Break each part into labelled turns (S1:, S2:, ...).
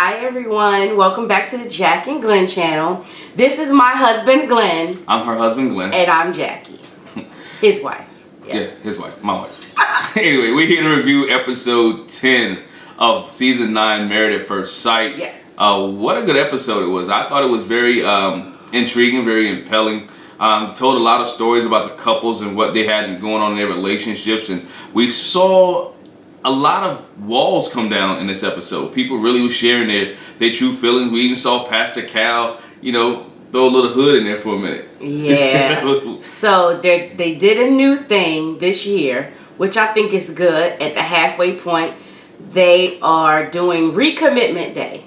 S1: Hi everyone, welcome back to the Jack and Glenn channel. This is my husband Glenn.
S2: I'm her husband Glenn.
S1: And I'm Jackie, his wife.
S2: Yes, his wife, my wife. Anyway, we're here to review episode 10 of season 9, Married at First Sight.
S1: Yes.
S2: What a good episode it was. I thought it was very intriguing, very impelling. Told a lot of stories about the couples and what they had going on in their relationships, and we saw a lot of walls come down in this episode. People really were sharing their true feelings. We even saw Pastor Cal, throw a little hood in there for a minute.
S1: Yeah. So they did a new thing this year, which I think is good. At the halfway point, they are doing recommitment day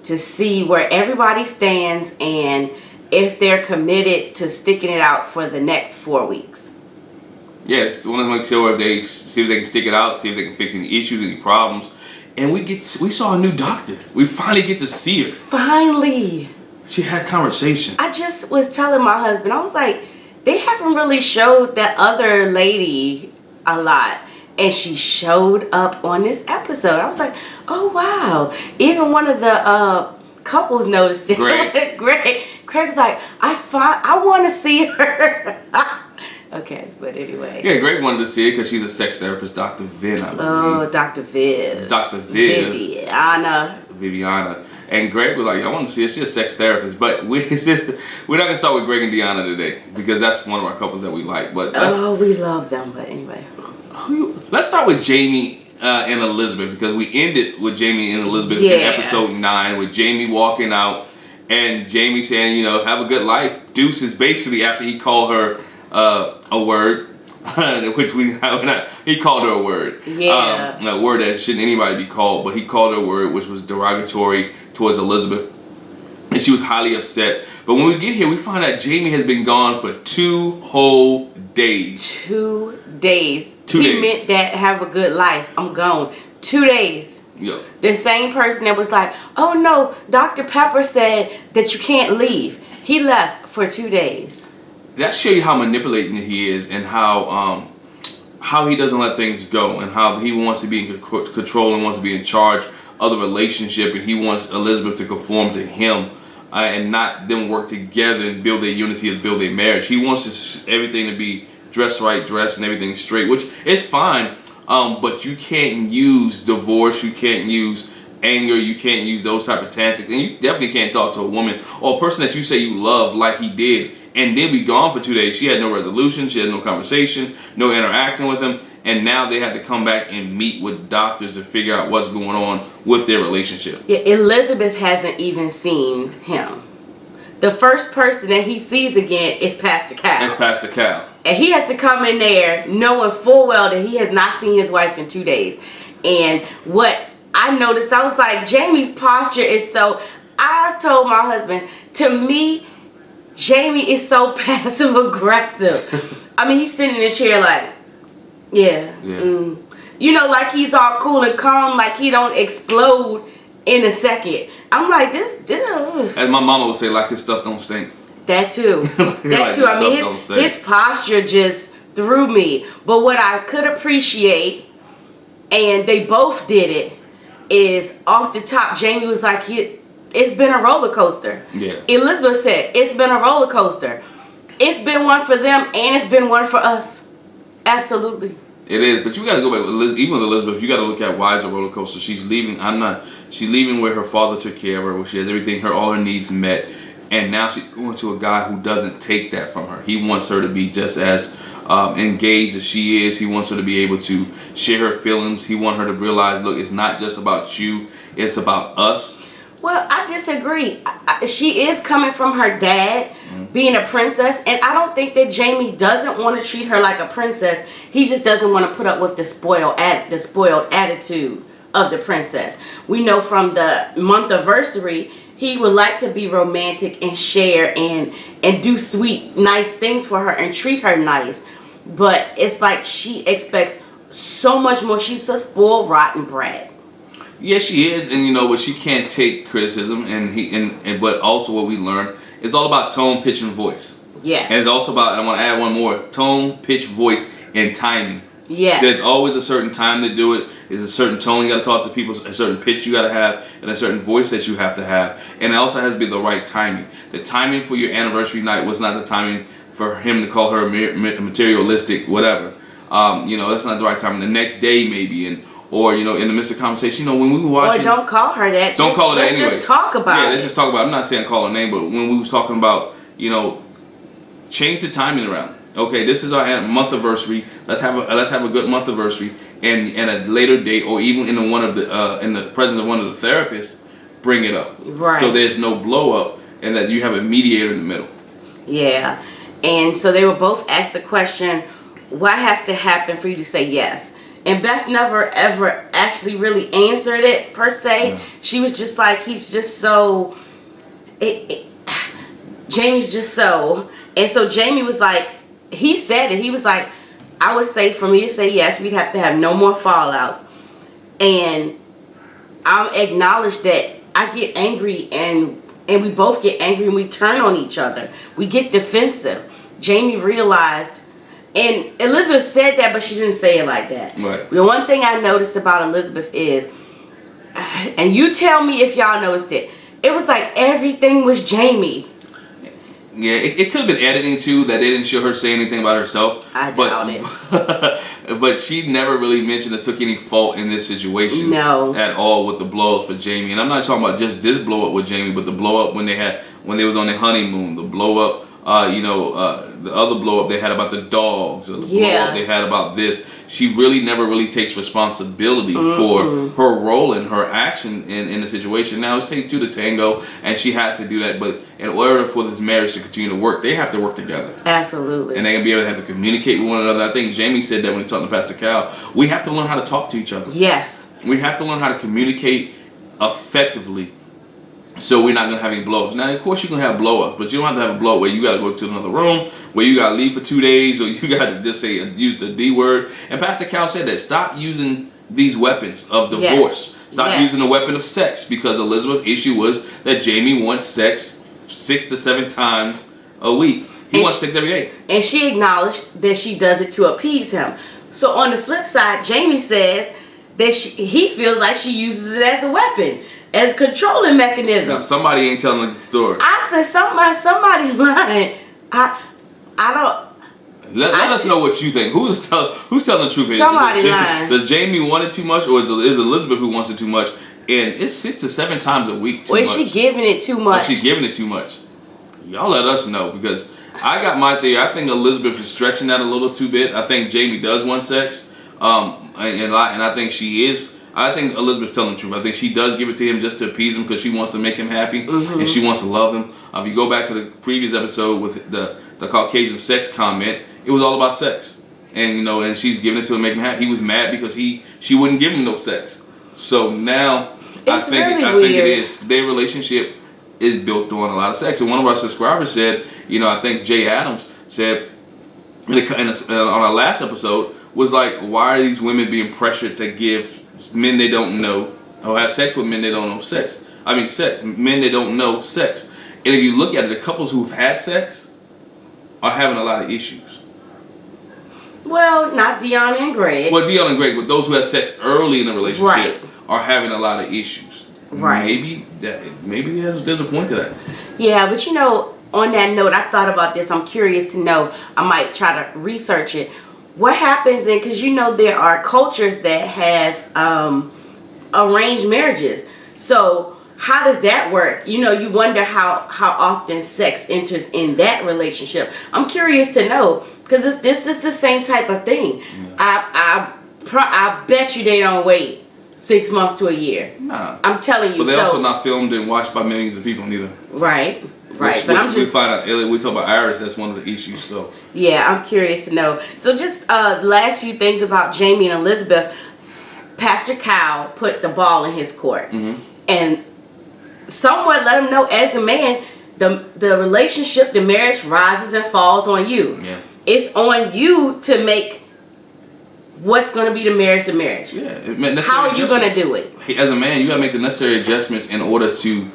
S1: to see where everybody stands and if they're committed to sticking it out for the next 4 weeks.
S2: Yeah, it's one of them, make sure if they see if they can stick it out, see if they can fix any issues, any problems. And we saw a new doctor. We finally get to see her.
S1: Finally.
S2: She had conversation.
S1: I just was telling my husband, I was like, they haven't really showed that other lady a lot. And she showed up on this episode. I was like, oh wow. Even one of the couples noticed it. Craig's like, I want to see her. Okay, but anyway.
S2: Yeah, Greg wanted to see it because she's a sex therapist, Dr. Viv.
S1: Oh, Dr. Viv.
S2: Dr. Viv.
S1: Viviana.
S2: And Greg was like, I want to see her. She's a sex therapist. But we're not going to start with Greg and Deonna today because that's one of our couples that we like. But
S1: we love them. But anyway.
S2: Let's start with Jamie and Elizabeth because we ended with Jamie and Elizabeth in episode 9 with Jamie walking out and Jamie saying, have a good life. Deuce is basically after he called her a word, which he called her a word.
S1: Yeah.
S2: A word that shouldn't anybody be called, but he called her a word which was derogatory towards Elizabeth. And she was highly upset. But when we get here, we find out Jamie has been gone for 2 whole days.
S1: 2 days.
S2: 2 days.
S1: He meant that have a good life. I'm gone. 2 days.
S2: Yep.
S1: The same person that was like, oh no, Dr. Pepper said that you can't leave. He left for 2 days.
S2: That shows you how manipulating he is and how he doesn't let things go and how he wants to be in control and wants to be in charge of the relationship, and he wants Elizabeth to conform to him and not them work together and build their unity and build their marriage. He wants everything to be dressed right, and everything straight, which is fine, but you can't use divorce, you can't use anger, you can't use those type of tactics, and you definitely can't talk to a woman or a person that you say you love like he did and then be gone for 2 days. She had no resolution, she had no conversation, no interacting with him, and now they have to come back and meet with doctors to figure out what's going on with their relationship. Yeah,
S1: Elizabeth hasn't even seen him. The first person that he sees again is Pastor Cal.
S2: It's Pastor Cal.
S1: And he has to come in there knowing full well that he has not seen his wife in 2 days. And what I noticed, I was like, Jamie's posture is so... I told my husband, to me, Jamie is so passive aggressive. I mean, he's sitting in the chair like, like he's all cool and calm, like he don't explode in a second. I'm like, this dude.
S2: As my mama would say, like his stuff don't stink.
S1: That too. That too. I mean, his posture just threw me. But what I could appreciate, and they both did it, is off the top, Jamie was like, it's been a roller coaster. Yeah. Elizabeth said, it's been a roller coaster. It's been one for them and it's been one for us. Absolutely.
S2: It is, but you got to go back. Even with Elizabeth, you got to look at why it's a roller coaster. She's leaving. She's leaving where her father took care of her, where she has everything, all her needs met, and now she's going to a guy who doesn't take that from her. He wants her to be just as engaged as she is. He wants her to be able to share her feelings. He wants her to realize, look, it's not just about you; it's about us.
S1: Well, I disagree. She is coming from her dad being a princess, and I don't think that Jamie doesn't want to treat her like a princess. He just doesn't want to put up with the spoiled attitude of the princess. We know from the month anniversary, he would like to be romantic and share and do sweet, nice things for her and treat her nice. But it's like she expects so much more. She's a spoiled, rotten brat.
S2: Yes, she is, and but she can't take criticism, and but also what we learned is all about tone, pitch, and voice.
S1: Yes.
S2: And it's also about, I want to add one more, tone, pitch, voice, and timing.
S1: Yes.
S2: There's always a certain time to do it. There's a certain tone you got to talk to people, a certain pitch you got to have, and a certain voice that you have to have. And it also has to be the right timing. The timing for your anniversary night was not the timing for him to call her materialistic, whatever. That's not the right time. The next day, maybe, or in the midst of conversation, when we were watching.
S1: Or don't call her that.
S2: Don't call her that anyway.
S1: Let's just talk about it.
S2: Yeah, let's just talk about it. I'm not saying call her name, but when we was talking about, change the timing around. Okay, this is our month anniversary. Let's have a good month anniversary, and a later date, or even in the presence of one of the therapists, bring it up.
S1: Right.
S2: So there's no blow up, and that you have a mediator in the middle.
S1: Yeah, and so they were both asked the question, what has to happen for you to say yes? And Beth never ever actually really answered it per se. Yeah. She was just like, he's just so. Jamie's just so, and so Jamie was like. He said it. He was like, I would say for me to say yes, we'd have to have no more fallouts. And I'll acknowledge that I get angry and we both get angry and we turn on each other. We get defensive. Jamie realized, and Elizabeth said that, but she didn't say it like that.
S2: Right.
S1: The one thing I noticed about Elizabeth is, and you tell me if y'all noticed it, it was like everything was Jamie.
S2: Yeah, it could have been editing too that they didn't show her say anything about herself.
S1: I doubt it.
S2: But she never really mentioned or took any fault in this situation.
S1: No.
S2: At all with the blow up for Jamie. And I'm not talking about just this blow up with Jamie, but the blow up when they was on their honeymoon. The blow up, the other blow up they had about the dogs, or the blow up they had about this. She really never really takes responsibility for her role and her action in the situation. Now it's take two to tango, and she has to do that. But in order for this marriage to continue to work, they have to work together.
S1: Absolutely.
S2: And they're going to be able to have to communicate with one another. I think Jamie said that when he talked to Pastor Cal. We have to learn how to talk to each other.
S1: Yes.
S2: We have to learn how to communicate effectively, so we're not going to have any blow-ups. Now, of course, you can have blow-ups, but you don't have to have a blow-up where you got to go to another room, where you got to leave for 2 days, or you got to just use the D word. And Pastor Cal said that. Stop using these weapons of divorce.
S1: Yes.
S2: Stop using the weapon of sex, because Elizabeth's issue was that Jamie wants sex 6 to 7 times a week. He wants sex every day. And
S1: she acknowledged that she does it to appease him. So on the flip side, Jamie says that he feels like she uses it as a weapon. As a controlling mechanism.
S2: Now, somebody ain't telling the story.
S1: I said somebody lying. I don't.
S2: Let us know what you think. Who's telling the truth?
S1: Somebody lying.
S2: Does Jamie want it too much, or is Elizabeth who wants it too much? And it's 6 to 7 times a week.
S1: Or is she giving it too much?
S2: She's giving it too much. Y'all let us know, because I got my theory. I think Elizabeth is stretching that a little too bit. I think Jamie does want sex, and I think she is. I think Elizabeth's telling the truth. I think she does give it to him just to appease him, because she wants to make him happy, and she wants to love him. If you go back to the previous episode with the Caucasian sex comment, it was all about sex, and she's giving it to him, making him happy. He was mad because she wouldn't give him no sex. So now I think it is, their relationship is built on a lot of sex. And one of our subscribers said, I think Jay Adams said on our last episode, was like, why are these women being pressured to give men they don't know, or have sex with men they don't know men they don't know sex? And if you look at it, the couples who've had sex are having a lot of issues.
S1: Well, not Deonna and Greg.
S2: Well, Deonna and Greg, but those who have sex early in the relationship are having a lot of issues.
S1: Right.
S2: Maybe there's a point to that.
S1: Yeah, but on that note, I thought about this. I'm curious to know. I might try to research it. What happens because there are cultures that have arranged marriages. So how does that work? You wonder how often sex enters in that relationship. I'm curious to know, because it's the same type of thing. Yeah. I bet you they don't wait 6 months to a year.
S2: Nah.
S1: I'm telling you.
S2: But they're also not filmed and watched by millions of people neither. Right.
S1: But
S2: we find out, we talk about Iris, that's one of the issues. So
S1: yeah, I'm curious to know. So just the last few things about Jamie and Elizabeth. Pastor Kyle put the ball in his court, and somewhat let him know, as a man, the relationship, the marriage rises and falls on you. Yeah. It's on you to make what's going to be the marriage. Yeah. How are you going to do it?
S2: As a man, you got to make the necessary adjustments in order to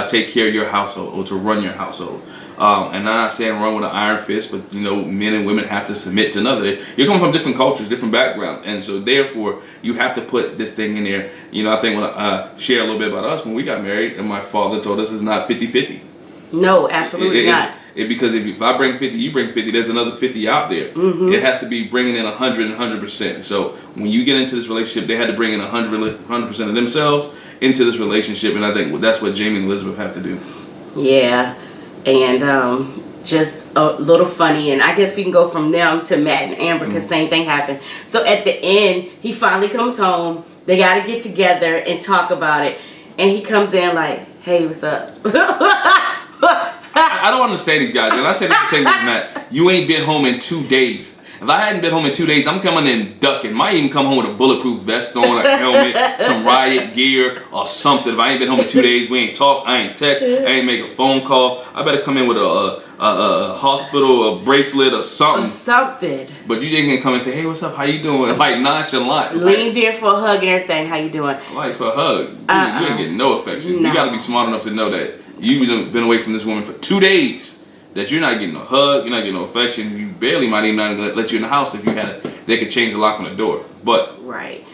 S2: take care of your household, or to run your household. And I'm not saying run with an iron fist, but you know, men and women have to submit to another. You're coming from different cultures, different backgrounds, and so therefore you have to put this thing in there. You know, I think when I share a little bit about us when we got married, and my father told us it's not 50-50.
S1: No, absolutely not.
S2: Because if I bring 50, you bring 50, there's another 50 out there. It has to be bringing in 100 and 100%. So when you get into this relationship, they had to bring in 100% of themselves into this relationship, and I think that's what Jamie and Elizabeth have to do.
S1: Yeah, and just a little funny, and I guess we can go from them to Matt and Amber because same thing happened. So at the end, he finally comes home. They got to get together and talk about it, and he comes in like, "Hey, what's up?"
S2: I don't understand these guys. And I said this the same thing with Matt. You ain't been home in 2 days. If I hadn't been home in 2 days, I'm coming in ducking. Might even come home with a bulletproof vest on, like a helmet, some riot gear, or something. If I ain't been home in 2 days, we ain't talk, I ain't text, I ain't make a phone call. I better come in with a hospital, a bracelet, or something. But you didn't come and say, "Hey, what's up? How you doing?" Like nonchalant.
S1: Leaned in for a hug and everything. How you doing?
S2: Like for a hug. You ain't getting no affection.
S1: No.
S2: You gotta be smart enough to know that you've been away from this woman for 2 days. That you're not getting no hug, you're not getting no affection. You barely might even not let you in the house if they could change the lock on the door. But
S1: right.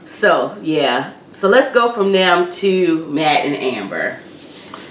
S1: So yeah. So let's go from them to Matt and Amber.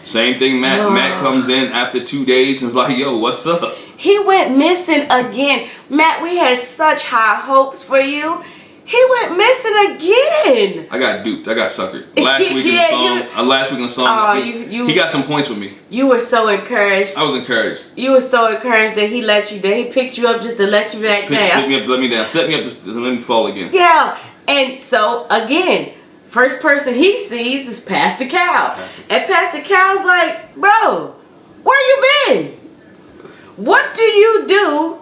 S2: Same thing. Matt comes in after 2 days and is like, "Yo, what's up?"
S1: He went missing again. Matt, we had such high hopes for you. He went missing again.
S2: I got duped. I got suckered. Last week in the song, he got some points with me.
S1: You were so encouraged.
S2: I was encouraged.
S1: You were so encouraged that he let you down. He picked you up just to let you back down.
S2: Pick me up, let me down. Set me up to let me fall again.
S1: Yeah. And so, again, first person he sees is Pastor Cal. And Pastor Cal's like, "Bro, where you been? What do you do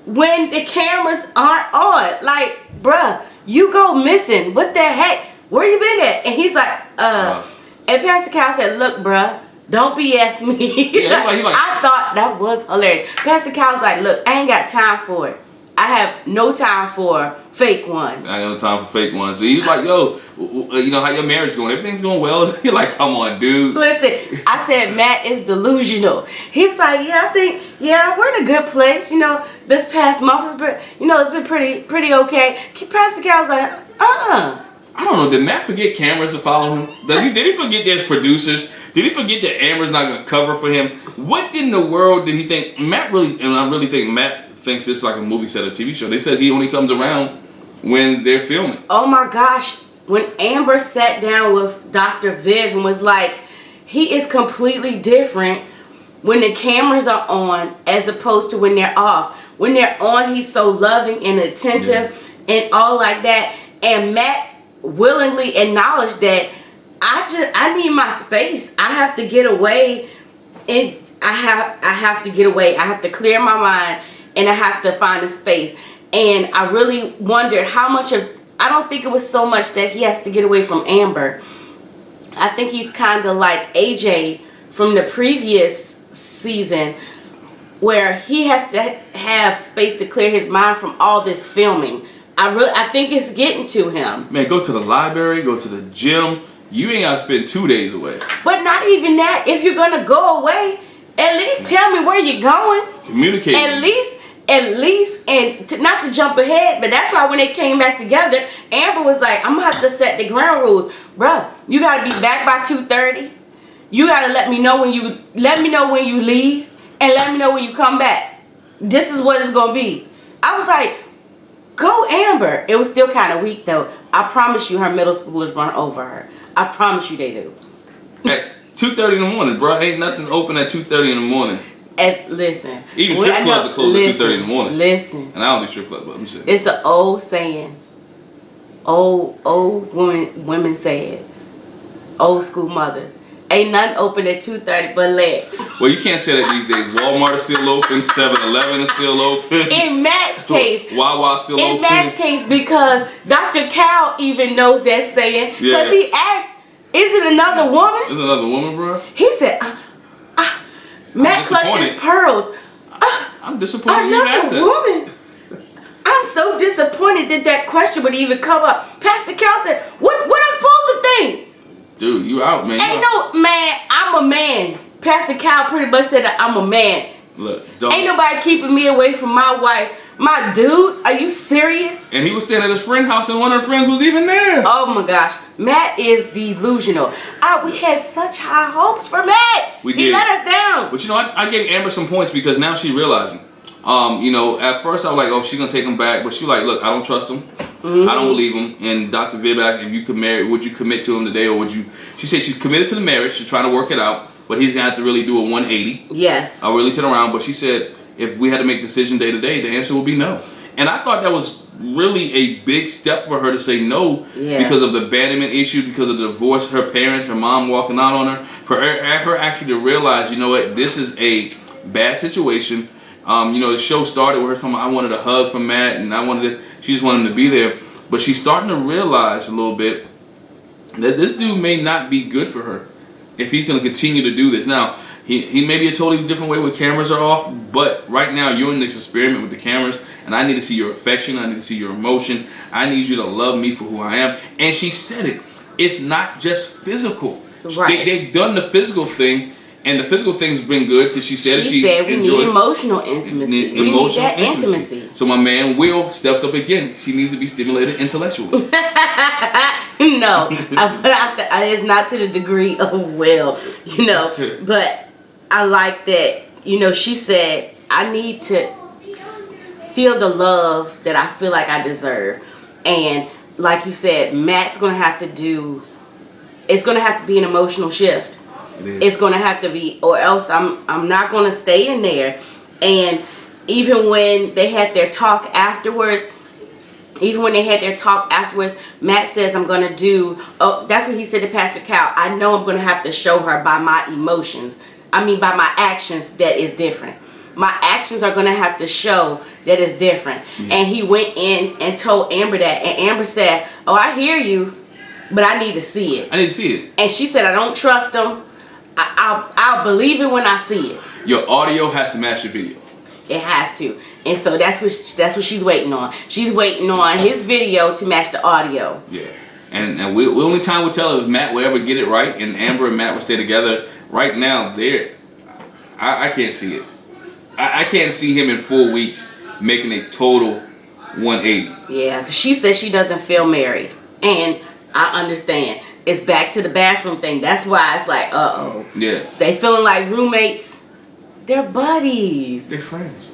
S1: when the cameras aren't on? Like, bruh, you go missing. What the heck? Where you been at?" And he's like, and Pastor Cal said, "Look, bruh, don't BS me."
S2: Yeah, he like,
S1: I thought that was hilarious. Pastor Cal's like, "Look, I ain't got time for it. I have no time for fake ones."
S2: I ain't no time for fake ones. So he's like, "Yo, you know how your marriage going? Everything's going well." You're like, "Come on, dude."
S1: Listen, I said Matt is delusional. He was like, we're in a good place. You know, this past month has been, it's been pretty okay. Pastor Cal's like,
S2: I don't know. Did Matt forget cameras to follow him? Did he forget there's producers? Did he forget that Amber's not gonna cover for him? What in the world did he think? I really think Matt thinks this is like a movie set or TV show. They says he only comes around when they're filming.
S1: Oh my gosh. When Amber sat down with Dr. Viv and was like, he is completely different when the cameras are on as opposed to when they're off. When they're on, he's so loving and attentive and all like that. And Matt willingly acknowledged that I need my space. I have to get away, and I have to get away. I have to clear my mind, and I have to find a space. And I really wondered how much of, I don't think it was so much that he has to get away from Amber. I think he's kind of like AJ from the previous season, where he has to have space to clear his mind from all this filming. I think it's getting to him.
S2: Man, go to the library, go to the gym. You ain't gotta spend 2 days away.
S1: But not even that. If you're gonna go away, at least tell me where you're going.
S2: Communicate.
S1: At least, and not to jump ahead, but that's why when they came back together, Amber was like, "I'm gonna have to set the ground rules, bruh. You gotta be back by 2:30. You gotta let me know when you leave, and let me know when you come back. This is what it's gonna be." I was like, "Go, Amber." It was still kind of weak though. I promise you, her middle schoolers run over her. I promise you they do.
S2: At 2:30 in the morning, bro. Ain't nothing open at 2:30 in the morning.
S1: Listen.
S2: Even strip clubs are closed at 2:30 in the morning.
S1: Listen.
S2: And I don't do strip clubs, but I'm saying.
S1: It's an old saying. Old women say it. Old school mothers. Ain't nothing open at 2:30 but legs.
S2: Well, you can't say that these days. Walmart is still open. 7-Eleven is still open.
S1: In Matt's case.
S2: Wawa still open.
S1: In Matt's case, because Dr. Cal even knows that saying. Because he asked, "Is it another woman?"
S2: Is it another woman, bro?
S1: He said, Matt clutched his pearls.
S2: I'm disappointed you asked that.
S1: Another woman? I'm so disappointed that question would even come up. Pastor Cal said, what am I supposed to think?
S2: Dude, you out, man.
S1: Ain't no man. I'm a man. Pastor Cal pretty much said that I'm a man.
S2: Look,
S1: ain't nobody keeping me away from my wife. My dudes, are you serious?
S2: And he was staying at his friend's house, and one of her friends was even there.
S1: Oh my gosh, Matt is delusional. We had such high hopes for Matt.
S2: We did.
S1: He let us down.
S2: But you know, I gave Amber some points because now she's realizing. You know, at first I was like, oh, she's gonna take him back, but she like, look, I don't trust him. I don't believe him. And Dr. Viv asked, if you could marry, would you commit to him today, or would you? She said she's committed to the marriage. She's trying to work it out, but he's gonna have to really do a 180.
S1: Yes.
S2: I'll really turn around. But she said, if we had to make a decision day to day, the answer would be no. And I thought that was really a big step for her to say no, because of the abandonment issue, because of the divorce, her parents, her mom walking out on her, for her actually to realize, you know what, this is a bad situation. You know, the show started with her talking about, I wanted a hug from Matt, and I wanted this. She just wanted him to be there. But she's starting to realize a little bit that this dude may not be good for her if he's going to continue to do this. Now, he may be a totally different way when cameras are off, but right now you're in this experiment with the cameras, and I need to see your affection. I need to see your emotion. I need you to love me for who I am. And she said it. It's not just physical.
S1: Right.
S2: They've done the physical thing, and the physical thing's been good because she said
S1: she said we need emotional intimacy. We need that intimacy.
S2: So my man Will steps up again. She needs to be stimulated intellectually.
S1: No, but it's not to the degree of Will, you know. But I like that, you know, she said, I need to feel the love that I feel like I deserve. And like you said, Matt's going to have to do, it's going to have to be an emotional shift. It's going to have to be, or else I'm not going to stay in there. And even when they had their talk afterwards, Matt says, I'm going to do, oh, that's what he said to Pastor Cal. I know I'm going to have to show her by my emotions. I mean, by my actions, that is different. My actions are going to have to show that it's different. And he went in and told Amber that. And Amber said, oh, I hear you, but I need to see it.
S2: I need to see it.
S1: And she said, I don't trust him. I'll believe it when I see it.
S2: Your audio has to match your video.
S1: It has to. And so that's what she's waiting on. She's waiting on his video to match the audio.
S2: Yeah. And the only time we'll tell if Matt will ever get it right, and Amber and Matt will stay together. Right now, I can't see it. I can't see him in 4 weeks making a total 180.
S1: Yeah, because she says she doesn't feel married. And I understand. It's back to the bathroom thing. That's why it's like, uh-oh.
S2: Yeah.
S1: They feeling like roommates. They're buddies.
S2: They're friends.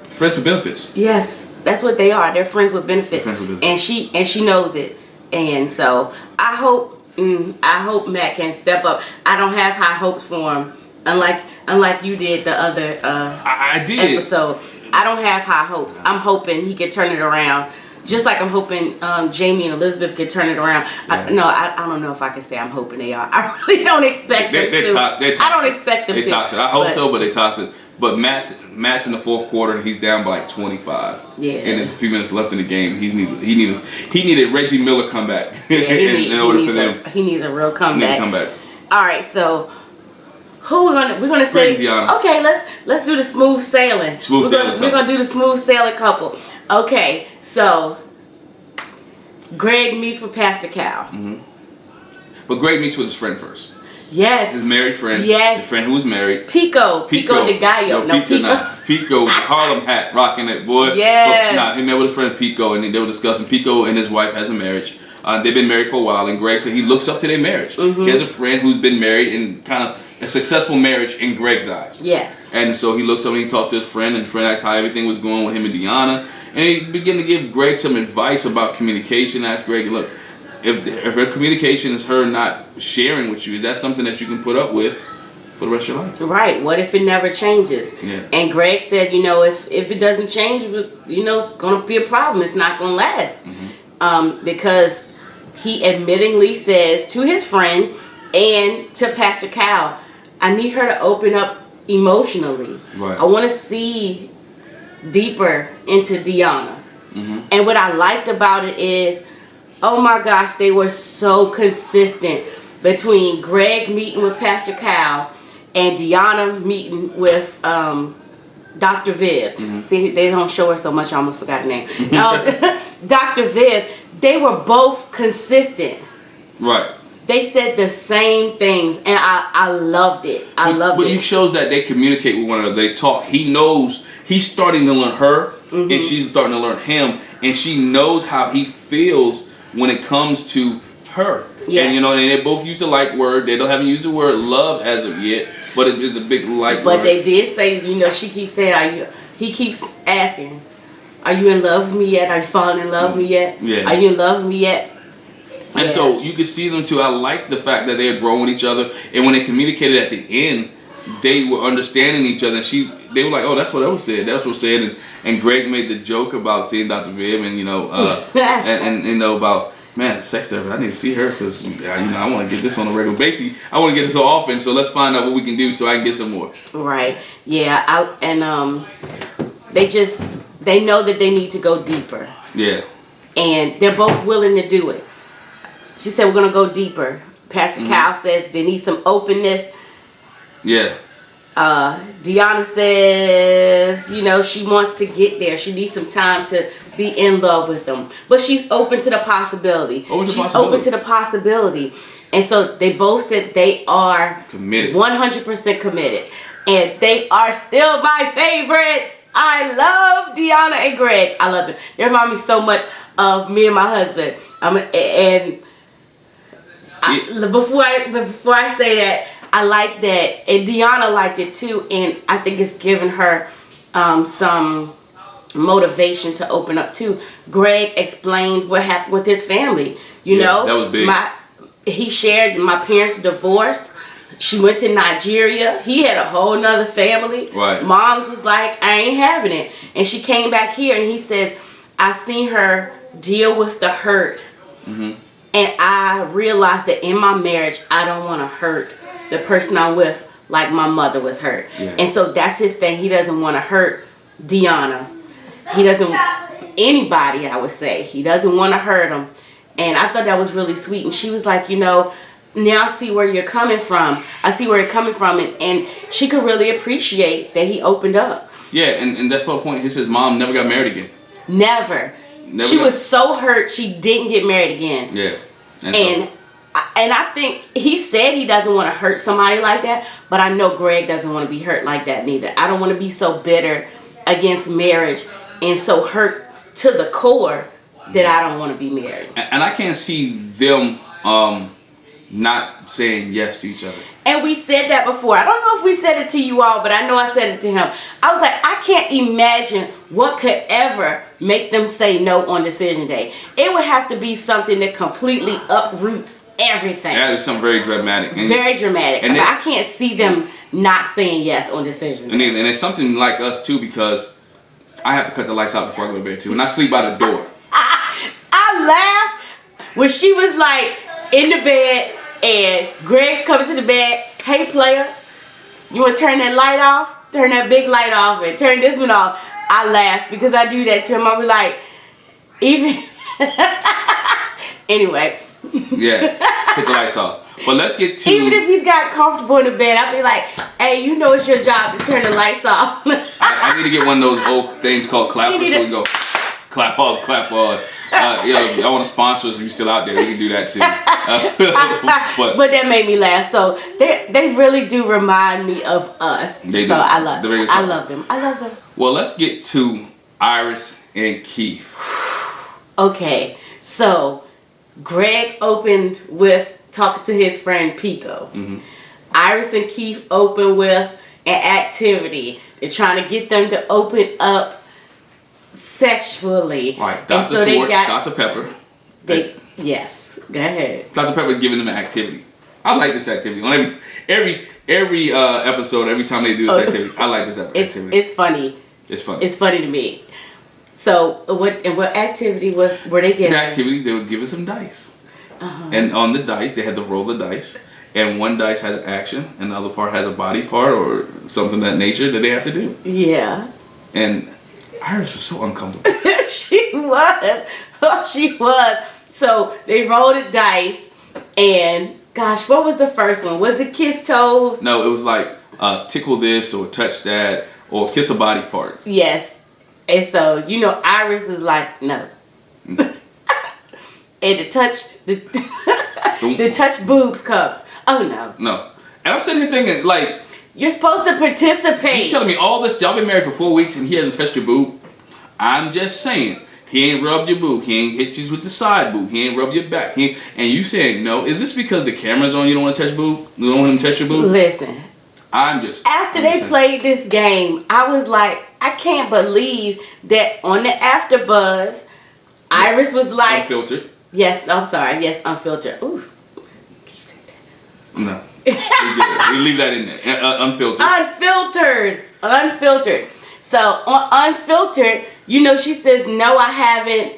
S2: Friends with benefits.
S1: Yes, that's what they are. They're friends with benefits. And she knows it. And so I hope Matt can step up. I don't have high hopes for him, unlike you did the other
S2: I did
S1: episode. I don't have high hopes. I'm hoping he can turn it around, just like I'm hoping Jamie and Elizabeth can turn it around.
S2: Yeah.
S1: I don't know if I can say I'm hoping they are. I really don't expect them to. I don't expect them to.
S2: They toxic. I hope so, but they toxic. But Matt's in the fourth quarter and he's down by like 25.
S1: Yeah.
S2: And there's a few minutes left in the game. He needed Reggie Miller comeback.
S1: Yeah, he needs a real comeback. All right, so who we're gonna say?
S2: Deonna.
S1: Okay, let's do the smooth sailing. We're gonna do the smooth sailing couple. Okay, so Greg meets with Pastor Cal.
S2: Mm-hmm. But Greg meets with his friend first.
S1: Yes.
S2: His married friend.
S1: Yes.
S2: His friend who was married.
S1: Pico de Gallo.
S2: Pico with the Harlem hat, rocking it, boy.
S1: Yes.
S2: He met with his friend Pico, and they were discussing. Pico and his wife has a marriage. They've been married for a while, and Greg said he looks up to their marriage. Mm-hmm. He has a friend who's been married and kind of a successful marriage in Greg's eyes.
S1: Yes.
S2: And so he looks up and he talked to his friend, and the friend asked how everything was going with him and Deonna. And he began to give Greg some advice about communication. Asked Greg, look, if her communication is her not sharing with you, is that something that you can put up with for the rest of your life?
S1: Right. What if it never changes?
S2: Yeah. And
S1: Greg said, if it doesn't change, it's going to be a problem. It's not going to last. Mm-hmm. Because he admittingly says to his friend and to Pastor Cal, I need her to open up emotionally.
S2: Right.
S1: I want to see deeper into Deonna.
S2: Mm-hmm.
S1: And what I liked about it is, oh my gosh, they were so consistent between Greg meeting with Pastor Cal and Deonna meeting with Dr. Viv.
S2: Mm-hmm.
S1: See, they don't show her so much, I almost forgot her name. Dr. Viv, they were both consistent.
S2: Right.
S1: They said the same things, and I loved it. I loved it.
S2: But you shows that they communicate with one another. They talk. He knows he's starting to learn her, and she's starting to learn him, and she knows how he feels when it comes to her. Yes. And you know, and they both use the like word. They haven't used the word love as of yet, but it is a big like word. But
S1: they did say, you know, she keeps saying, he keeps asking, are you in love with me yet? Are you falling in love with me yet?
S2: Yeah.
S1: Are you in love with me yet?
S2: And so you can see them too. I like the fact that they are growing with each other, and when they communicated at the end, they were understanding each other. And they were like, "Oh, that's what I was said. That's what was said." And Greg made the joke about seeing Dr. Viv, and you know, and you know about, man, sex therapist. I need to see her because you know I want to get this on a regular basis. I want to get this so often. So let's find out what we can do so I can get some more.
S1: Right. Yeah. They know that they need to go deeper.
S2: Yeah.
S1: And they're both willing to do it. She said, we're going to go deeper. Pastor Cal says they need some openness.
S2: Yeah.
S1: Deonna says, you know, she wants to get there. She needs some time to be in love with them. But she's open to the possibility. Open to the possibility. And so they both said they are
S2: committed.
S1: 100% committed. And they are still my favorites. I love Deonna and Greg. I love them. They remind me so much of me and my husband. Before I say that, I like that, and Deonna liked it too, and I think it's given her some motivation to open up too. Greg explained what happened with his family. You know,
S2: that was big.
S1: He shared my parents divorced. She went to Nigeria. He had a whole nother family.
S2: Right.
S1: Mom's was like, I ain't having it, and she came back here, and he says, I've seen her deal with the hurt. And I realized that in my marriage, I don't want to hurt the person I'm with like my mother was hurt.
S2: Yeah.
S1: And so that's his thing. He doesn't want to hurt Deonna. He doesn't, anybody, I would say. He doesn't want to hurt them. And I thought that was really sweet. And she was like, you know, now I see where you're coming from. I see where you're coming from. And she could really appreciate that he opened up.
S2: Yeah, and that's the point. His mom never got married again.
S1: Never. She was so hurt she didn't get married again.
S2: Yeah.
S1: And I think he said he doesn't want to hurt somebody like that, but I know Greg doesn't want to be hurt like that neither. I don't want to be so bitter against marriage and so hurt to the core that I don't want to be married.
S2: And I can't see them not saying yes to each other.
S1: And we said that before. I don't know if we said it to you all, but I know I said it to him. I was like, I can't imagine what could ever make them say no on decision day. It would have to be something that completely uproots everything.
S2: Yeah, it's something very dramatic.
S1: Very dramatic. And I can't see them not saying yes on decision day.
S2: And it's something like us too, because I have to cut the lights out before I go to bed too. And I sleep by the door.
S1: I laughed when she was like in the bed and Greg coming to the bed. Hey player, you want to turn that light off? Turn that big light off and turn this one off. I laugh because I do that to him. I'll be like, even anyway.
S2: Yeah, hit the lights off. But let's get to,
S1: even if he's got comfortable in the bed, I'll be like, hey, you know it's your job to turn the lights off.
S2: I need to get one of those old things called clappers so we go clap off, clap on. I want to sponsor us if you're still out there. We can do that too. But
S1: that made me laugh. So they really do remind me of us. I love them. I love them.
S2: Well, let's get to Iris and Keith.
S1: Okay, so Greg opened with talking to his friend Pico. Iris and Keith opened with an activity. They're trying to get them to open up sexually.
S2: Right, Dr.
S1: So
S2: Swartz, Dr. Pepper.
S1: Yes, go ahead.
S2: Dr. Pepper giving them an activity. I like this activity. On every episode, every time they do this activity, I like this activity.
S1: It's funny.
S2: It's funny.
S1: It's funny to me. So what activity were they giving?
S2: The activity, they would give us some dice. And on the dice, they had to roll the dice. And one dice has action, and the other part has a body part or something of that nature that they have to do.
S1: Yeah.
S2: And Iris was so uncomfortable.
S1: She was. Oh, she was. So they rolled the dice, and gosh, what was the first one? Was it kiss toes?
S2: No, it was like tickle this or touch that or kiss a body part.
S1: Yes. And so, Iris is like, no. And to touch The touch boobs cups. Oh no.
S2: No. And I'm sitting here thinking, like,
S1: you're supposed to participate.
S2: You telling me all this? Y'all been married for 4 weeks and he hasn't touched your boob? I'm just saying. He ain't rubbed your boob. He ain't hit you with the side boob. He ain't rubbed your back. And you saying no? Is this because the camera's on? You don't want to touch boob? You don't want him to touch your boob?
S1: Listen. After they played this game, I was like, I can't believe that on the AfterBuzz, Iris was like,
S2: unfiltered.
S1: Yes, I'm sorry. Yes, unfiltered. Ooh.
S2: No. We leave that in there. Unfiltered.
S1: Unfiltered. So on Unfiltered, you know, she says, no, I haven't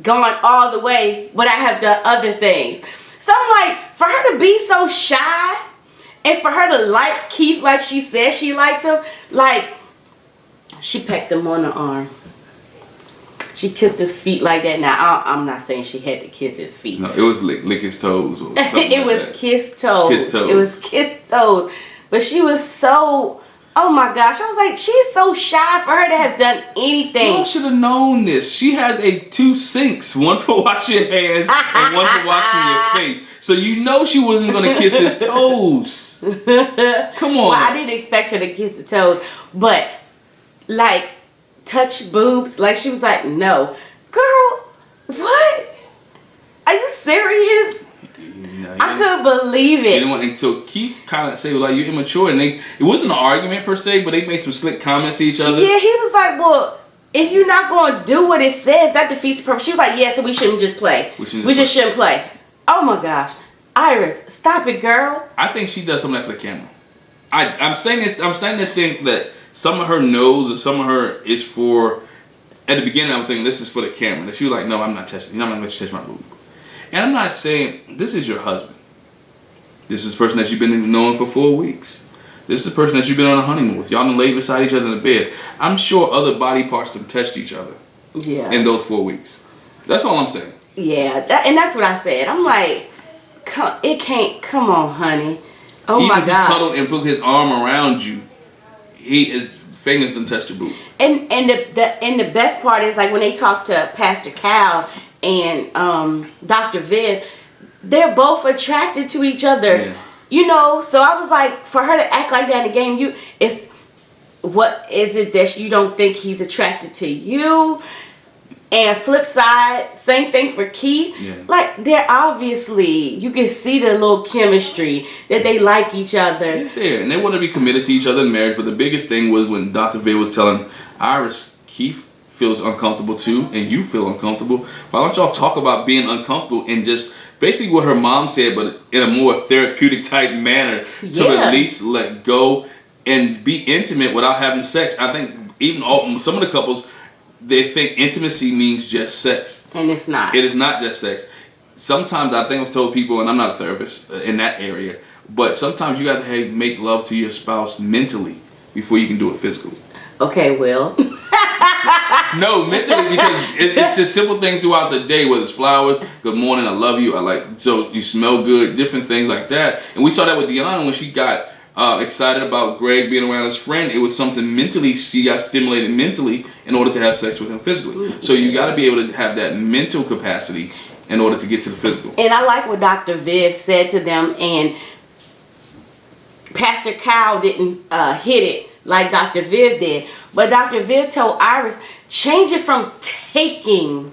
S1: gone all the way, but I have done other things. So I'm like, for her to be so shy and for her to like Keith like she says she likes him, like, she pecked him on the arm. She kissed his feet like that. Now, I'm not saying she had to kiss his feet.
S2: No, it was lick his toes. Or something
S1: it was kiss toes.
S2: Kiss toes.
S1: It was kiss toes. But she was so, oh my gosh. I was like, she is so shy for her to have done anything.
S2: Y'all should have known this. She has 2 sinks. One for washing your hands and one for washing your face. So you know she wasn't going to kiss his toes. Come on.
S1: Well, I didn't expect her to kiss the toes. But, like, touch boobs, like she was like, no. Girl, what? Are you serious? I couldn't believe it.
S2: And so Keith kind of said, like, you're immature. And it wasn't an argument per se, but they made some slick comments to each other.
S1: Yeah, he was like, well, if you're not going to do what it says, that defeats the purpose. She was like, yeah, so we shouldn't just play. We just shouldn't play. Oh my gosh. Iris, stop it, girl.
S2: I think she does some of that for the camera. I'm starting to think that some of her knows and some of her is for, at the beginning I was thinking this is for the camera. That she was like, no, I'm not touching you. I'm not going to let you touch my boob. And I'm not saying, this is your husband. This is the person that you've been knowing for 4 weeks. This is the person that you've been on a honeymoon with. Y'all been laid beside each other in the bed. I'm sure other body parts have touched each other.
S1: Yeah.
S2: In those 4 weeks. That's all I'm saying.
S1: Yeah, and that's what I said. I'm like, come on, honey. Oh my God.
S2: Even if he cuddled and put his arm around you, his fingers didn't touch your boob.
S1: And the best part is, like, when they talk to Pastor Cal and Dr. Viv, they're both attracted to each other. Yeah. You know, so I was like, for her to act like that in the game, what is it that you don't think he's attracted to you? And flip side, same thing for Keith. Yeah. Like, they're obviously, you can see the little chemistry that they like each other.
S2: It's there, and they want to be committed to each other in marriage. But the biggest thing was when Dr. Viv was telling Iris, Keith feels uncomfortable too, and you feel uncomfortable. Why don't y'all talk about being uncomfortable and just basically what her mom said, but in a more therapeutic type manner, to at least let go and be intimate without having sex. I think even some of the couples, they think intimacy means just sex.
S1: And it's not.
S2: It is not just sex. Sometimes I think I've told people, and I'm not a therapist in that area, but sometimes you got to make love to your spouse mentally before you can do it physically.
S1: Okay, Will.
S2: No, mentally, because it's just simple things throughout the day, whether it's flowers, good morning, I love you, so you smell good, different things like that. And we saw that with Deonna when she got excited about Greg being around his friend. It was something mentally, she got stimulated mentally in order to have sex with him physically. So you got to be able to have that mental capacity in order to get to the physical.
S1: And I like what Dr. Viv said to them, and Pastor Kyle didn't hit it like Dr. Viv did. But Dr. Viv told Iris, change it from taking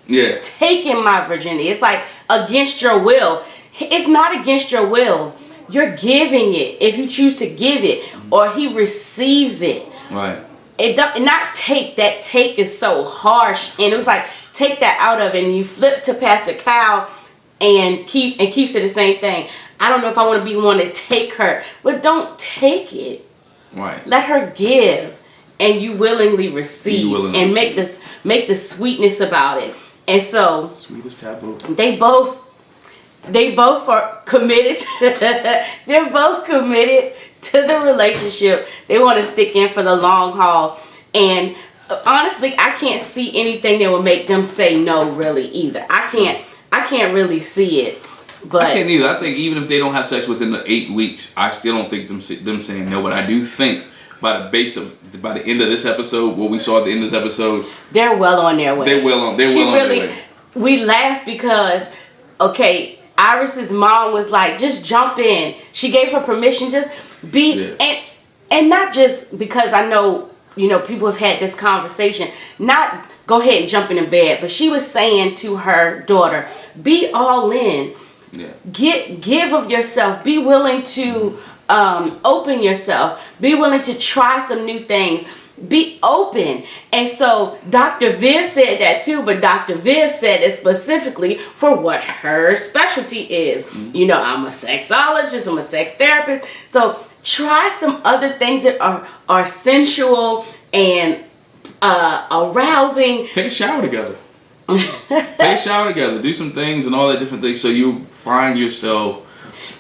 S1: my virginity. It's like against your will. It's not against your will. You're giving it if you choose to give it, or he receives it.
S2: Right.
S1: Not take. That take is so harsh, and it was like, take that out of it. And you flip to Pastor Kyle and Keith said the same thing. I don't know if I want to be one to take her, but don't take it.
S2: Right.
S1: Let her give, and you willingly receive, make the sweetness about it. And so,
S2: sweetest taboo.
S1: They both are committed. They're both committed to the relationship. They want to stick in for the long haul. And honestly, I can't see anything that would make them say no, really, either. I can't really see it. But
S2: I can't either. I think even if they don't have sex within the 8 weeks, I still don't think them saying no. But I do think by the end of this episode, what we saw at the end of this episode,
S1: they're well on their way.
S2: They're well on their way.
S1: We laughed because, okay, Iris's mom was like, just jump in. She gave her permission, just be, and not just because I know, you know, people have had this conversation, not go ahead and jump in the bed, but she was saying to her daughter, be all in. Yeah. Give of yourself. Be willing to open yourself. Be willing to try some new things. Be open. And so Dr. Viv said that too, but Dr. Viv said it specifically for what her specialty is. Mm-hmm. You know, I'm a sexologist, I'm a sex therapist. So try some other things that are sensual and arousing.
S2: Take a shower together. Take a shower together. Do some things and all that different things so you find yourself.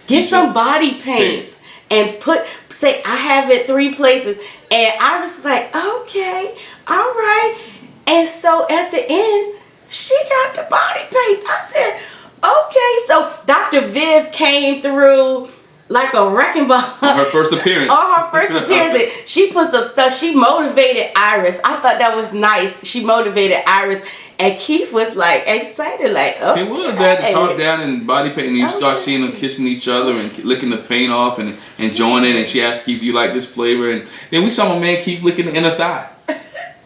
S1: Get some body paints and say, I have it 3 places. And Iris was like, okay, all right. And so at the end, she got the body paints. I said, okay. So Dr. Viv came through like a wrecking ball.
S2: On her first appearance.
S1: On her first appearance. She put some stuff. She motivated Iris. I thought that was nice. She motivated Iris. And Keith was like excited, like, okay.
S2: He was. They had the top down and body paint, and you start seeing them kissing each other and licking the paint off and enjoying it. And she asked Keith, "Do you like this flavor?" And then we saw my man Keith licking the inner thigh.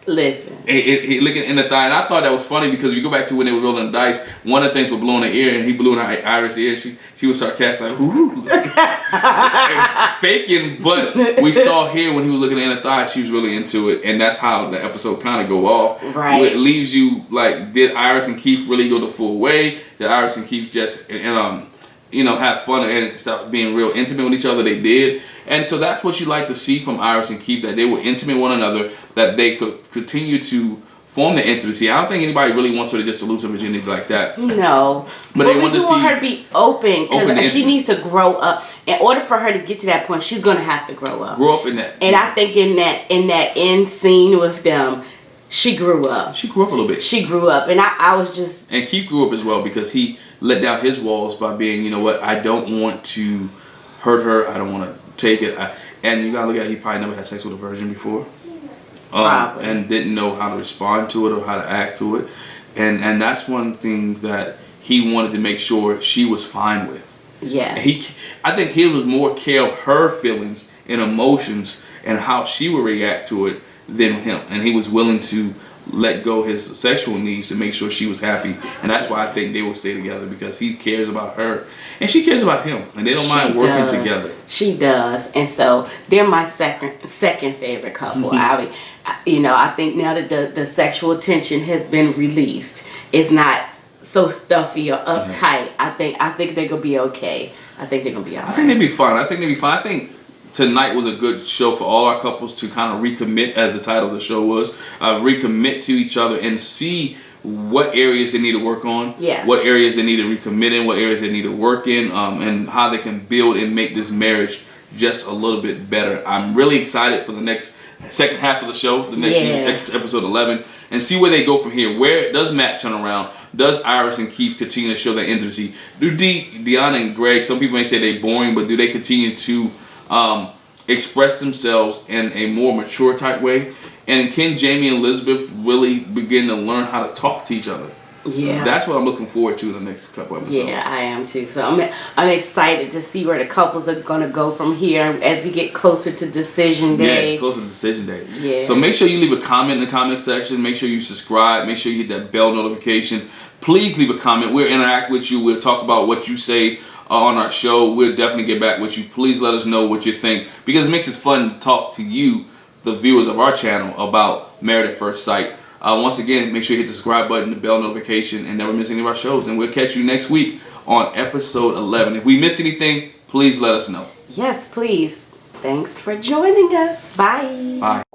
S1: Listen.
S2: He licking in the thigh, and I thought that was funny because if you go back to when they were rolling the dice, one of the things was blowing her ear, and he blew in her Iris' ear. She was sarcastic, like, "Ooh," faking. But we saw here when he was looking at the inner thigh, she was really into it, and that's how the episode kind of go off.
S1: Right.
S2: It leaves you like, did Iris and Keith really go the full way? Did Iris and Keith just have fun and stop being real intimate with each other? They did. And so that's what you like to see from Iris and Keith, that they were intimate with one another, that they could continue to form the intimacy. I don't think anybody really wants her to just lose her virginity like that.
S1: No.
S2: But they want to see
S1: her to be open, because she needs to grow up. In order for her to get to that point, she's going to have to grow up.
S2: Grow up in that.
S1: And I think in that end scene with them, she grew up.
S2: She grew up a little bit.
S1: She grew up. And I was just...
S2: And Keith grew up as well, because he let down his walls by being, you know what, I don't want to hurt her. I don't want to take it. And you got to look at it, he probably never had sex with a virgin before. And didn't know how to respond to it or how to act to it. And that's one thing that he wanted to make sure she was fine with.
S1: Yes.
S2: I think he was more care of her feelings and emotions and how she would react to it than him. And he was willing to let go his sexual needs to make sure she was happy. And that's why I think they will stay together, because he cares about her and she cares about him, and they don't mind working together.
S1: She does. And so they're my second favorite couple. I think now that the sexual tension has been released, it's not so stuffy or uptight. I think they're gonna be okay. I think they're gonna be alright.
S2: I think they'd be fine. I think tonight was a good show for all our couples to kind of recommit, as the title of the show was, recommit to each other and see what areas they need to work on, what areas they need to recommit in, what areas they need to work in, and how they can build and make this marriage just a little bit better. I'm really excited for the next second half of the show, the next episode 11, and see where they go from here. Where does Matt turn around? Does Iris and Keith continue to show that intimacy? Do Deonna and Greg, some people may say they're boring, but do they continue to express themselves in a more mature type way? And can Jamie and Elizabeth really begin to learn how to talk to each other? Yeah, that's what I'm looking forward to in the next couple episodes.
S1: Yeah, I am too. So I'm excited to see where the couples are going to go from here as we get closer to decision day.
S2: Yeah, closer to decision day. Yeah. So make sure you leave a comment in the comment section. Make sure you subscribe. Make sure you hit that bell notification. Please leave a comment. We'll interact with you. We'll talk about what you say on our show. We'll definitely get back with you. Please let us know what you think, because it makes it fun to talk to you, the viewers of our channel, about Married at First Sight. Once again, make sure you hit the subscribe button, the bell notification, and never miss any of our shows. And we'll catch you next week on episode 11. If we missed anything, please let us know.
S1: Yes, please. Thanks for joining us. Bye.
S2: Bye.